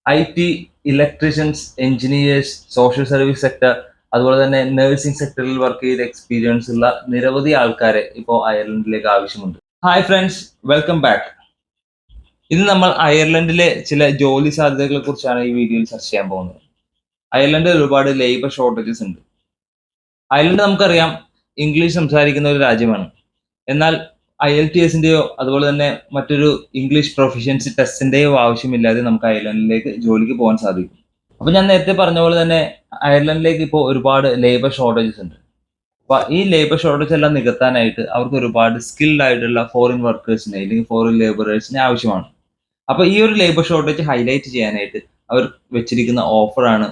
IT, electricians, engineers, social service sector, അതുപോലെ തന്നെ nursing സെക്ടറിൽ വർക്ക് ചെയ്ത എക്സ്പീരിയൻസ് ഉള്ള നിരവധി ആൾക്കാരെ ഇപ്പോൾ അയർലൻഡിലേക്ക് ആവശ്യമുണ്ട്. Hi friends, welcome back. ഇന്ന് നമ്മൾ അയർലൻഡിലെ ചില ജോലി സാധ്യതകളെ കുറിച്ചാണ് ഈ വീഡിയോയിൽ ചർച്ച ചെയ്യാൻ പോകുന്നത്. അയർലൻഡിൽ ഒരുപാട് ലേബർ ഷോർട്ടേജസ് ഉണ്ട്. അയർലൻഡ് നമുക്കറിയാം ഇംഗ്ലീഷ് സംസാരിക്കുന്ന ഒരു രാജ്യമാണ്. എന്നാൽ IELTSന്റെയോ അതുപോലെ തന്നെ മറ്റൊരു ഇംഗ്ലീഷ് പ്രൊഫിഷ്യൻസി ടെസ്റ്റിന്റെയോ ആവശ്യമില്ലാതെ നമുക്ക് അയർലൻഡിലേക്ക് ജോലിക്ക് പോകാൻ സാധിക്കും. അപ്പൊ ഞാൻ നേരത്തെ പറഞ്ഞ പോലെ തന്നെ അയർലൻഡിലേക്ക് ഇപ്പോൾ ഒരുപാട് ലേബർ ഷോർട്ടേജസ് ഉണ്ട്. അപ്പൊ ഈ ലേബർ ഷോർട്ടേജ് എല്ലാം നികത്താനായിട്ട് അവർക്ക് ഒരുപാട് സ്കിൽഡ് ആയിട്ടുള്ള ഫോറിൻ വർക്കേഴ്സിനെ അല്ലെങ്കിൽ ഫോറിൻ ലേബറേഴ്സിനെ ആവശ്യമാണ്. അപ്പൊ ഈ ഒരു ലേബർ ഷോർട്ടേജ് ഹൈലൈറ്റ് ചെയ്യാനായിട്ട് അവർ വെച്ചിരിക്കുന്ന ഓഫറാണ്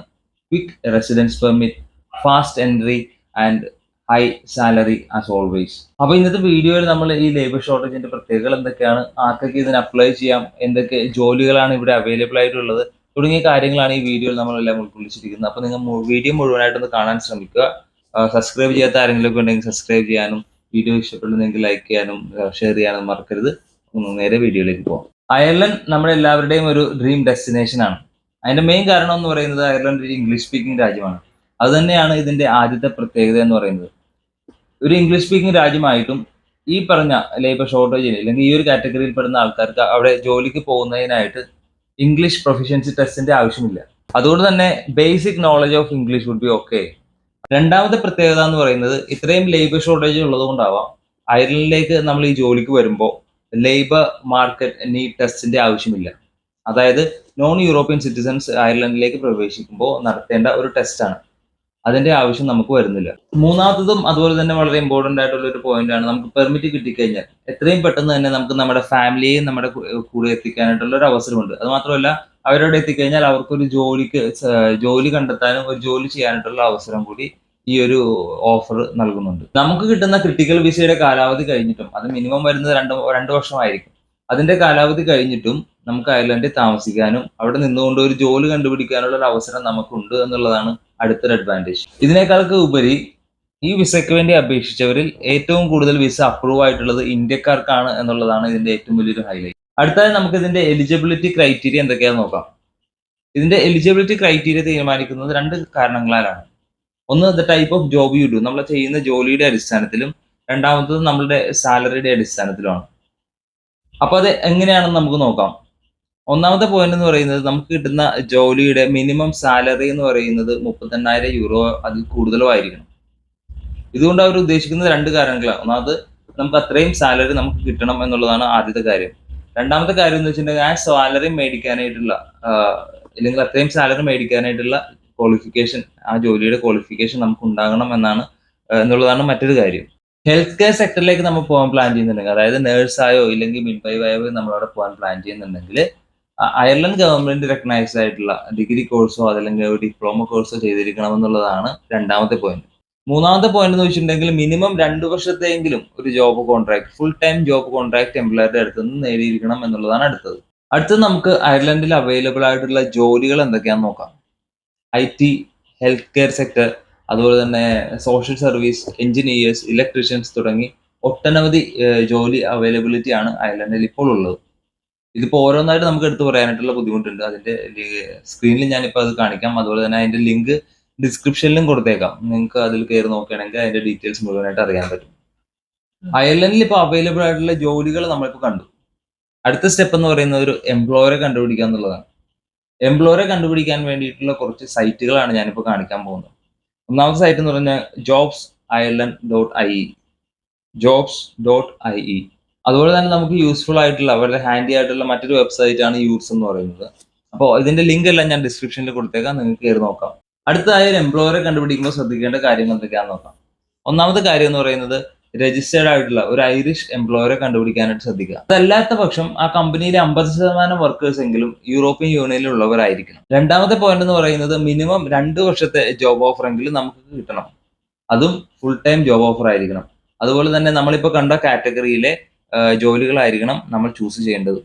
quick residence permit, fast entry and high salary as always. അപ്പൊ ഇന്നത്തെ വീഡിയോയിൽ നമ്മൾ ഈ ലേബർ ഷോർട്ടേജിന്റെ പ്രത്യേകതകൾ എന്തൊക്കെയാണ്, ആർക്കൊക്കെ ഇതിന് അപ്ലൈ ചെയ്യാം, എന്തൊക്കെ ജോലികളാണ് ഇവിടെ അവൈലബിൾ ആയിട്ടുള്ളത് തുടങ്ങിയ കാര്യങ്ങളാണ് ഈ വീഡിയോയിൽ നമ്മളെല്ലാം ഉൾക്കൊള്ളിച്ചിരിക്കുന്നത്. അപ്പൊ നിങ്ങൾ വീഡിയോ മുഴുവനായിട്ടൊന്ന് കാണാൻ ശ്രമിക്കുക. സബ്സ്ക്രൈബ് ചെയ്യാത്ത ആരെങ്കിലും ഒക്കെ ഉണ്ടെങ്കിൽ സബ്സ്ക്രൈബ് ചെയ്യാനും വീഡിയോ ഇഷ്ടപ്പെടുന്നെങ്കിൽ ലൈക്ക് ചെയ്യാനും ഷെയർ ചെയ്യാനും മറക്കരുത്. നേരെ വീഡിയോയിലേക്ക് പോകാം. അയർലൻഡ് നമ്മുടെ എല്ലാവരുടെയും ഒരു ഡ്രീം ഡെസ്റ്റിനേഷൻ ആണ്. അതിന്റെ മെയിൻ കാരണം എന്ന് പറയുന്നത് അയർലൻഡ് ഒരു ഇംഗ്ലീഷ് സ്പീക്കിംഗ് രാജ്യമാണ്. അത് തന്നെയാണ് ഇതിന്റെ ആദ്യത്തെ പ്രത്യേകത എന്ന് പറയുന്നത്. ഒരു ഇംഗ്ലീഷ് സ്പീക്കിംഗ് രാജ്യമായിട്ടും ഈ പറഞ്ഞ ലേബർ ഷോർട്ടേജിന് അല്ലെങ്കിൽ ഈ ഒരു കാറ്റഗറിയിൽ പെടുന്ന ആൾക്കാർക്ക് അവിടെ ജോലിക്ക് പോകുന്നതിനായിട്ട് ഇംഗ്ലീഷ് പ്രൊഫിഷ്യൻസി ടെസ്റ്റിന്റെ ആവശ്യമില്ല. അതുകൊണ്ട് തന്നെ basic knowledge of English would be okay. രണ്ടാമത്തെ പ്രത്യേകത എന്ന് പറയുന്നത് ഇത്രയും ലേബർ ഷോർട്ടേജ് ഉള്ളത് കൊണ്ടാവാം അയർലൻഡിലേക്ക് നമ്മൾ ഈ ജോലിക്ക് വരുമ്പോൾ ലേബർ മാർക്കറ്റ് നീഡ് ടെസ്റ്റിന്റെ ആവശ്യമില്ല. അതായത് നോൺ യൂറോപ്യൻ സിറ്റിസൺസ് അയർലൻഡിലേക്ക് പ്രവേശിക്കുമ്പോൾ നടത്തേണ്ട ഒരു ടെസ്റ്റാണ്. അതിന്റെ ആവശ്യം നമുക്ക് വരുന്നില്ല. മൂന്നാമത്തതും അതുപോലെ തന്നെ വളരെ ഇമ്പോർട്ടന്റ് ആയിട്ടുള്ള ഒരു പോയിന്റ് ആണ്, നമുക്ക് പെർമിറ്റ് കിട്ടിക്കഴിഞ്ഞാൽ എത്രയും പെട്ടെന്ന് തന്നെ നമുക്ക് നമ്മുടെ ഫാമിലിയെയും നമ്മുടെ കൂടെ എത്തിക്കാനായിട്ടുള്ള ഒരു അവസരമുണ്ട്. അത് മാത്രമല്ല അവരോട് എത്തിക്കഴിഞ്ഞാൽ അവർക്കൊരു ജോലി കണ്ടെത്താനും ഒരു ജോലി ചെയ്യാനായിട്ടുള്ള അവസരം കൂടി ഈ ഒരു ഓഫർ നൽകുന്നുണ്ട്. നമുക്ക് കിട്ടുന്ന ക്രിട്ടിക്കൽ വിസയുടെ കാലാവധി കഴിഞ്ഞിട്ടും, അത് മിനിമം വരുന്നത് രണ്ട് വർഷമായിരിക്കും. അതിന്റെ കാലാവധി കഴിഞ്ഞിട്ടും നമുക്ക് അയർലൻഡിൽ താമസിക്കാനും അവിടെ നിന്നുകൊണ്ട് ഒരു ജോലി കണ്ടുപിടിക്കാനുള്ള ഒരു അവസരം നമുക്കുണ്ട് എന്നുള്ളതാണ് അടുത്തൊരു അഡ്വാൻറ്റേജ്. ഇതിനേക്കാളൊക്കെ ഉപരി ഈ വിസയ്ക്ക് വേണ്ടി അപേക്ഷിച്ചവരിൽ ഏറ്റവും കൂടുതൽ വിസ അപ്രൂവ് ആയിട്ടുള്ളത് ഇന്ത്യക്കാർക്കാണ് എന്നുള്ളതാണ് ഇതിന്റെ ഏറ്റവും വലിയൊരു ഹൈലൈറ്റ്. അടുത്തതായി നമുക്ക് ഇതിന്റെ എലിജിബിലിറ്റി ക്രൈറ്റീരിയ എന്തൊക്കെയാണെന്ന് നോക്കാം. ഇതിന്റെ എലിജിബിലിറ്റി ക്രൈറ്റീരിയ തീരുമാനിക്കുന്നത് രണ്ട് കാരണങ്ങളാലാണ്. ഒന്ന്, the type of job you do, നമ്മൾ ചെയ്യുന്ന ജോലിയുടെ അടിസ്ഥാനത്തിലും രണ്ടാമത്തത് നമ്മളുടെ സാലറിയുടെ അടിസ്ഥാനത്തിലുമാണ്. അപ്പൊ അത് എങ്ങനെയാണെന്ന് നമുക്ക് നോക്കാം. ഒന്നാമത്തെ പോയിന്റ് എന്ന് പറയുന്നത് നമുക്ക് കിട്ടുന്ന ജോലിയുടെ മിനിമം സാലറി എന്ന് പറയുന്നത് 38,000 യൂറോ അതിൽ കൂടുതലോ ആയിരിക്കണം. ഇതുകൊണ്ട് അവർ ഉദ്ദേശിക്കുന്നത് രണ്ട് കാര്യങ്ങളാണ്. ഒന്നാമത് നമുക്ക് അത്രയും സാലറി നമുക്ക് കിട്ടണം എന്നുള്ളതാണ് ആദ്യത്തെ കാര്യം. രണ്ടാമത്തെ കാര്യം എന്ന് വെച്ചിട്ടുണ്ടെങ്കിൽ ആ സാലറി മേടിക്കാനായിട്ടുള്ള അല്ലെങ്കിൽ അത്രയും സാലറി മേടിക്കാനായിട്ടുള്ള ക്വാളിഫിക്കേഷൻ, ആ ജോലിയുടെ ക്വാളിഫിക്കേഷൻ നമുക്ക് ഉണ്ടാകണം എന്നുള്ളതാണ് മറ്റൊരു കാര്യം. ഹെൽത്ത് കെയർ സെക്ടറിലേക്ക് നമ്മൾ പോകാൻ പ്ലാൻ ചെയ്യുന്നുണ്ടെങ്കിൽ, അതായത് നേഴ്സായോ ഇല്ലെങ്കിൽ മിഡ് വൈഫായോ നമ്മളവിടെ പോകാൻ പ്ലാൻ ചെയ്യുന്നുണ്ടെങ്കിൽ അയർലൻഡ് ഗവൺമെന്റ് റെക്കഗ്നൈസ്ഡ് ആയിട്ടുള്ള ഡിഗ്രി കോഴ്സോ അതല്ലെങ്കിൽ ഒരു ഡിപ്ലോമ കോഴ്സോ ചെയ്തിരിക്കണം എന്നുള്ളതാണ് രണ്ടാമത്തെ പോയിന്റ്. മൂന്നാമത്തെ പോയിന്റ് എന്ന് വെച്ചിട്ടുണ്ടെങ്കിൽ മിനിമം 2 വർഷത്തെയെങ്കിലും ഒരു job contract, full time job contract എംപ്ലോയറുടെ അടുത്ത് നിന്ന് നേടിയിരിക്കണം എന്നുള്ളതാണ് അടുത്തത് നമുക്ക് അയർലൻഡിൽ അവൈലബിൾ ആയിട്ടുള്ള ജോലികൾ എന്തൊക്കെയാണെന്ന് നോക്കാം. IT, ഹെൽത്ത് കെയർ സെക്ടർ, അതുപോലെ തന്നെ സോഷ്യൽ സർവീസ്, എഞ്ചിനീയേഴ്സ്, ഇലക്ട്രീഷ്യൻസ് തുടങ്ങി ഒട്ടനവധി ജോലി അവൈലബിലിറ്റി ആണ് അയർലൻഡിൽ ഇപ്പോൾ ഉള്ളത്. ഇതിപ്പോ ഓരോന്നായിട്ട് നമുക്ക് എടുത്തു പറയാനായിട്ടുള്ള ബുദ്ധിമുട്ടുണ്ട്. അതിന്റെ സ്ക്രീനിൽ ഞാനിപ്പോൾ അത് കാണിക്കാം. അതുപോലെ തന്നെ അതിന്റെ ലിങ്ക് ഡിസ്ക്രിപ്ഷനിലും കൊടുത്തേക്കാം. നിങ്ങൾക്ക് അതിൽ കയറി നോക്കുകയാണെങ്കിൽ അതിന്റെ ഡീറ്റെയിൽസ് മുഴുവനായിട്ട് അറിയാൻ പറ്റും. അയർലൻഡിൽ ഇപ്പോൾ അവൈലബിൾ ആയിട്ടുള്ള ജോലികൾ നമ്മളിപ്പോൾ കണ്ടു. അടുത്ത സ്റ്റെപ്പ് എന്ന് പറയുന്നത് ഒരു എംപ്ലോയറെ കണ്ടുപിടിക്കുക എന്നുള്ളതാണ്. എംപ്ലോയറെ കണ്ടുപിടിക്കാൻ വേണ്ടിയിട്ടുള്ള കുറച്ച് സൈറ്റുകളാണ് ഞാനിപ്പോൾ കാണിക്കാൻ പോകുന്നത്. ഒന്നാമത്തെ സൈറ്റ് എന്ന് പറഞ്ഞാൽ jobs.ireland.ie, jobs.ie. അതുപോലെ തന്നെ നമുക്ക് യൂസ്ഫുൾ ആയിട്ടുള്ള വളരെ ഹാൻഡി ആയിട്ടുള്ള മറ്റൊരു വെബ്സൈറ്റ് ആണ് യൂർസ് എന്ന് പറയുന്നത്. അപ്പോൾ ഇതിന്റെ ലിങ്ക് എല്ലാം ഞാൻ ഡിസ്ക്രിപ്ഷനിൽ കൊടുത്തേക്കാം, നിങ്ങൾക്ക് കയറി നോക്കാം. അടുത്തതായി ഒരു എംപ്ലോയറെ കണ്ടുപിടിക്കുമ്പോൾ ശ്രദ്ധിക്കേണ്ട കാര്യങ്ങൾ എന്തൊക്കെയാണെന്ന് നോക്കാം. ഒന്നാമത്തെ കാര്യം എന്ന് പറയുന്നത് രജിസ്റ്റേർഡ് ആയിട്ടുള്ള ഒരു ഐറിഷ് എംപ്ലോയറെ കണ്ടുപിടിക്കാനായിട്ട് ശ്രദ്ധിക്കുക. അതല്ലാത്ത പക്ഷം ആ കമ്പനിയിലെ 50% വർക്കേഴ്സ് എങ്കിലും യൂറോപ്യൻ യൂണിയനിൽ ഉള്ളവരായിരിക്കണം. രണ്ടാമത്തെ പോയിന്റ് എന്ന് പറയുന്നത് മിനിമം 2 വർഷത്തെ ജോബ് ഓഫർ എങ്കിലും നമുക്ക് കിട്ടണം. അതും ഫുൾ ടൈം ജോബ് ഓഫർ ആയിരിക്കണം. അതുപോലെ തന്നെ നമ്മളിപ്പോൾ കണ്ട കാറ്റഗറിയിലെ ജോലികളായിരിക്കണം നമ്മൾ ചൂസ് ചെയ്യേണ്ടത്.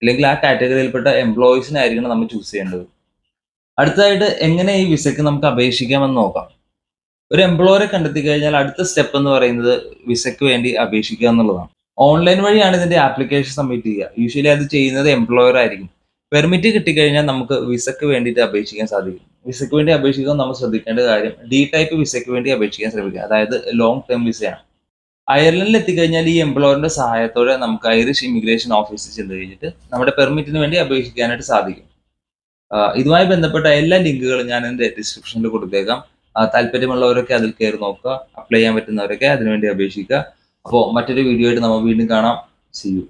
അല്ലെങ്കിൽ ആ കാറ്റഗറിയിൽപ്പെട്ട എംപ്ലോയീസിനായിരിക്കണം നമ്മൾ ചൂസ് ചെയ്യേണ്ടത്. അടുത്തതായിട്ട് എങ്ങനെ ഈ വിസയ്ക്ക് നമുക്ക് അപേക്ഷിക്കാമെന്ന് നോക്കാം. ഒരു എംപ്ലോയറെ കണ്ടെത്തി കഴിഞ്ഞാൽ അടുത്ത സ്റ്റെപ്പ് എന്ന് പറയുന്നത് വിസയ്ക്ക് വേണ്ടി അപേക്ഷിക്കുക എന്നുള്ളതാണ്. ഓൺലൈൻ വഴിയാണ് ഇതിന്റെ ആപ്ലിക്കേഷൻ സബ്മിറ്റ് ചെയ്യുക. യൂഷ്വലി അത് ചെയ്യുന്നത് എംപ്ലോയർ ആയിരിക്കും. പെർമിറ്റ് കിട്ടിക്കഴിഞ്ഞാൽ നമുക്ക് വിസക്ക് വേണ്ടിയിട്ട് അപേക്ഷിക്കാൻ സാധിക്കും. വിസയ്ക്ക് വേണ്ടി അപേക്ഷിക്കുമ്പോൾ നമ്മൾ ശ്രദ്ധിക്കേണ്ട കാര്യം ഡി ടൈപ്പ് വിസയ്ക്ക് വേണ്ടി അപേക്ഷിക്കാൻ ശ്രമിക്കുക. അതായത് ലോങ് ടേം വിസയാണ്. അയർലൻഡിൽ എത്തിക്കഴിഞ്ഞാൽ ഈ എംപ്ലോയറിന്റെ സഹായത്തോടെ നമുക്ക് ഐറിഷ് ഇമിഗ്രേഷൻ ഓഫീസിൽ ചെന്ന് കഴിഞ്ഞിട്ട് നമ്മുടെ പെർമിറ്റിന് വേണ്ടി അപേക്ഷിക്കാനായിട്ട് സാധിക്കും. ഇതുമായി ബന്ധപ്പെട്ട എല്ലാ ലിങ്കുകളും ഞാൻ എൻ്റെ ഡിസ്ക്രിപ്ഷനിൽ കൊടുത്തേക്കാം. താല്പര്യമുള്ളവരൊക്കെ അതിൽ കയറി നോക്കുക. അപ്ലൈ ചെയ്യാൻ പറ്റുന്നവരൊക്കെ അതിനുവേണ്ടി അപേക്ഷിക്കുക. അപ്പോൾ മറ്റൊരു വീഡിയോ ആയിട്ട് നമ്മൾ വീണ്ടും കാണാം. See U.